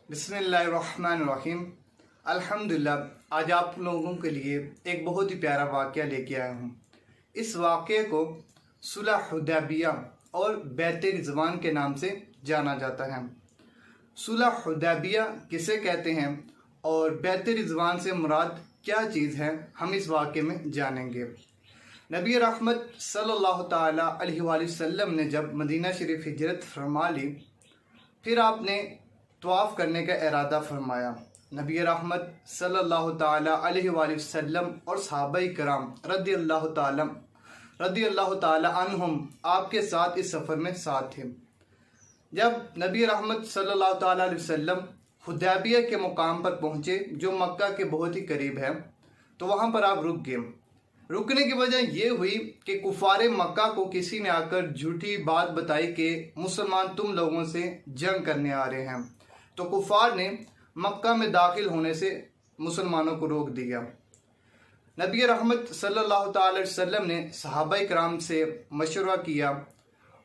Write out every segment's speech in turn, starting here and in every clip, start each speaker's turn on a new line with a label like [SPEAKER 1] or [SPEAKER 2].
[SPEAKER 1] बिस्मिल्लाहिर्रहमानिर्रहीम। अल्हम्दुलिल्लाह, आज आप लोगों के लिए एक बहुत ही प्यारा वाक़या लेके आया हूँ। इस वाक़े को सुलह हुदैबिया और बैत रिज़वान के नाम से जाना जाता है। सुलह हुदैबिया किसे कहते हैं और बैत रिज़वान से मुराद क्या चीज़ है, हम इस वाक़े में जानेंगे। नबी रहमत सल्लल्लाहु ताला अलैहि वसल्लम ने जब मदीना शरीफ हिजरत फरमा ली, फिर आपने तवाफ़ करने का इरादा फरमाया। नबी रहमत सल्लल्लाहु ताला अलैहि वसल्लम और सहाबाए किराम रदी अल्लाह ताला अन्हुम आपके साथ इस सफ़र में साथ थे। जब नबी रहमत सल्लल्लाहु ताला अलैहि वसल्लम हुदैबिया के मुकाम पर पहुँचे, जो मक्का के बहुत ही करीब है, तो वहाँ पर आप रुक गए। रुकने की वजह ये हुई कि कुफारे मक्का को किसी ने आकर झूठी बात बताई कि मुसलमान तुम लोगों से जंग करने आ रहे हैं, तो कुफार ने मक्का में दाखिल होने से मुसलमानों को रोक दिया। नबी रहमत सल्लल्लाहु अलैहि वसल्लम ने सहाबाए किराम से मशवरा किया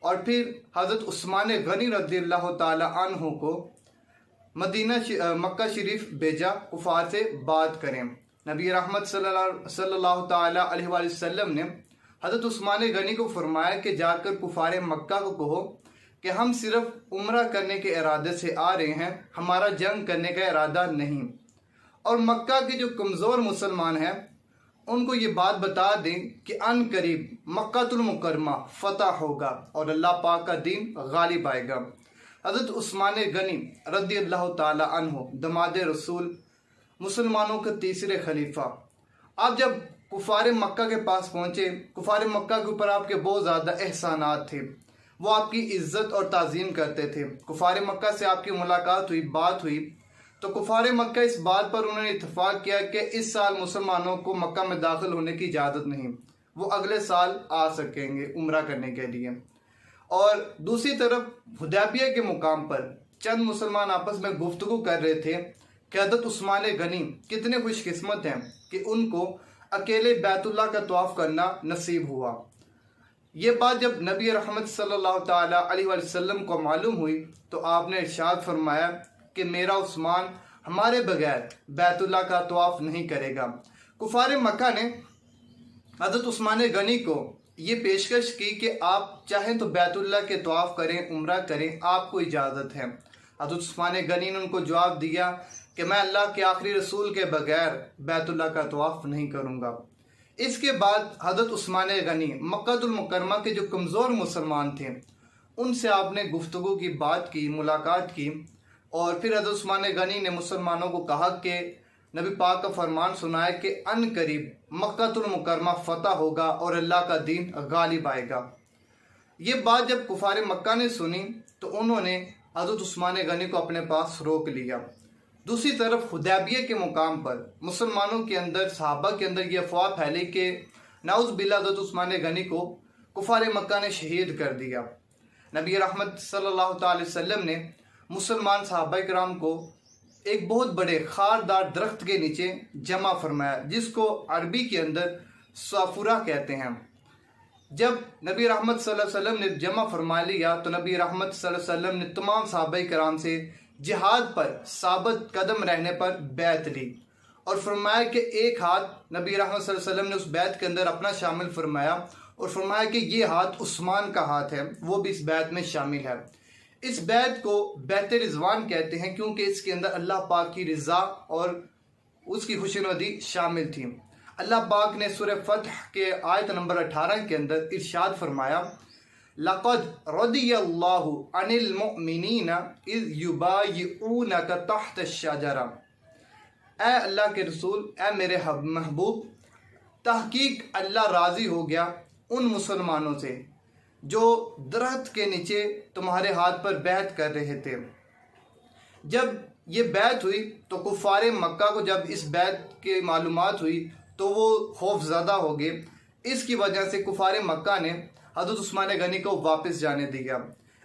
[SPEAKER 1] और फिर हज़रत उस्मान गनी रज़ियल्लाहु ताला अन्हु को मक्का शरीफ भेजा कुफार से बात करें। नबी रहमत सल्लल्लाहु ताला अलैहि वसल्लम ने हज़रत उस्मान गनी को फरमाया कि जाकर कुफार मक्का को कहो कि हम सिर्फ उम्रा करने के इरादे से आ रहे हैं, हमारा जंग करने का इरादा नहीं। और मक्का के जो कमज़ोर मुसलमान हैं उनको ये बात बता दें कि अन करीब मक्कातुल मुकर्रमा फ़तह होगा और अल्लाह पाक का दीन गालिब आएगा। हज़रत उस्मान गनी रज़ियल्लाहु ताला अन्हु दमाद रसूल, मुसलमानों के तीसरे खलीफा, आप जब कुफार मक्का के पास पहुँचे, कुफार मक्का के ऊपर आपके बहुत ज़्यादा एहसानात थे, वो आपकी इज़्ज़त और ताज़ीम करते थे। कुफार मक्का से आपकी मुलाकात हुई, बात हुई, तो कुफार मक्का इस बात पर उन्होंने इत्तफाक किया कि इस साल मुसलमानों को मक्का में दाखिल होने की इजाज़त नहीं, वो अगले साल आ सकेंगे उम्रा करने के लिए। और दूसरी तरफ हुदैबिया के मुकाम पर चंद मुसलमान आपस में गुफ्तगू कर रहे थे कि हज़रत उस्मान गनी कितने खुशकिस्मत हैं कि उनको अकेले बैतुल्लाह का तवाफ़ करना नसीब हुआ। ये बात जब नबी रहमत सल्लल्लाहु ताला अलैहि वसल्लम को मालूम हुई, तो आपने इरशाद फरमाया कि मेरा उस्मान हमारे बगैर बैतुल्लाह का तवाफ़ नहीं करेगा। कुफार मक्का ने हज़रत उस्मान गनी को ये पेशकश की कि आप चाहें तो बैतुल्लाह के तवाफ़ करें, उम्रा करें, आपको इजाज़त है। हज़रत उस्मान गनी ने उनको जवाब दिया कि मैं अल्लाह के आखिरी रसूल के बगैर बैतुल्लाह का तवाफ़ नहीं करूँगा। इसके बाद हज़रत उस्मान गनी मक्कातुल मुकर्रमा के जो कमज़ोर मुसलमान थे उनसे आपने गुफ्तगू की बात की, मुलाकात की, और फिर हज़रत उस्मान गनी ने मुसलमानों को कहा कि नबी पाक का फरमान सुनाया कि अन करीब मक्कातुल मुकर्रमा फ़तह होगा और अल्लाह का दीन गालिब आएगा। ये बात जब कुफार मक्का ने सुनी तो उन्होंने हज़रत उस्मान गनी को अपने पास रोक लिया। दूसरी तरफ हुदैबिया के मुकाम पर मुसलमानों के अंदर, सहाबा के अंदर ये अफवाह फैली कि नाउज़ बिल्लाह हज़रत उस्मान गनी को कुफार मक्का ने शहीद कर दिया। नबी रहमत सल्लल्लाहु अलैहि वसल्लम ने मुसलमान सहाबाए किराम को एक बहुत बड़े खारदार दरख्त के नीचे जमा फरमाया, जिसको अरबी के अंदर साफुरा कहते हैं। जब नबी रहमत सल्लल्लाहु अलैहि वसल्लम ने जमा फरमा लिया तो नबी रहमत सल्लल्लाहु अलैहि वसल्लम ने तमाम सहाबाए किराम से जिहाद पर साबित कदम रहने पर बैत ली और फरमाया कि एक हाथ नबी रहमत सल्लल्लाहु अलैहि वसल्लम ने उस बैत के अंदर अपना शामिल फरमाया और फरमाया कि ये हाथ उस्मान का हाथ है, वो भी इस बैत में शामिल है। इस बैत को बैत रिज़वान कहते हैं क्योंकि इसके अंदर अल्लाह पाक की रज़ा और उसकी खुशनुदी शामिल थी। अल्लाह पाक ने सूरह फतह के आयत नंबर 18 के अंदर इरशाद फरमाया, लक़द रदियल्लाहु अनिल मुअमिनीना इज़ युबायिऊनका तहत शजरा। ए अल्लाह के रसूल, ए मेरे महबूब, तहकीक अल्लाह राज़ी हो गया उन मुसलमानों से जो दरख्त के नीचे तुम्हारे हाथ पर बैत कर रहे थे। जब ये बैत हुई तो कुफार मक्का को जब इस बैत की मालूमात हुई तो वो खौफज़दा हो गए। इसकी वजह से कुफार मक्का ने हज़रत उस्मान गनी को वापस जाने दिया।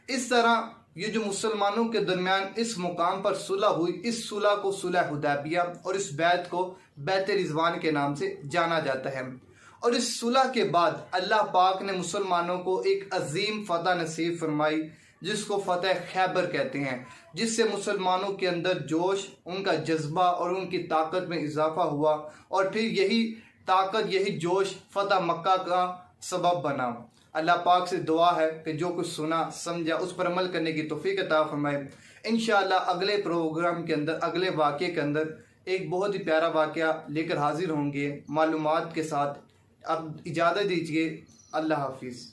[SPEAKER 1] इस तरह ये जो मुसलमानों के दरमियान इस मुकाम पर सुलह हुई, इस सुलह को सुलह हुदैबिया और इस बैत को बैत रिज़वान के नाम से जाना जाता है। और इस सुलह के बाद अल्लाह पाक ने मुसलमानों को एक अजीम फ़तह नसीब फरमाई, जिसको फतेह खैबर कहते हैं, जिससे मुसलमानों के अंदर जोश, उनका जज्बा और उनकी ताकत में इजाफा हुआ और फिर यही ताकत, यही जोश फतेह मक्का का सबब बना। अल्लाह पाक से दुआ है कि जो कुछ सुना समझा उस पर अमल करने की तौफीक अता फरमाए। इंशाअल्लाह अगले प्रोग्राम के अंदर, अगले वाक़े के अंदर एक बहुत ही प्यारा वाक़या लेकर हाजिर होंगे मालूमात के साथ। अब इजाज़त दीजिए, अल्लाह हाफिज़।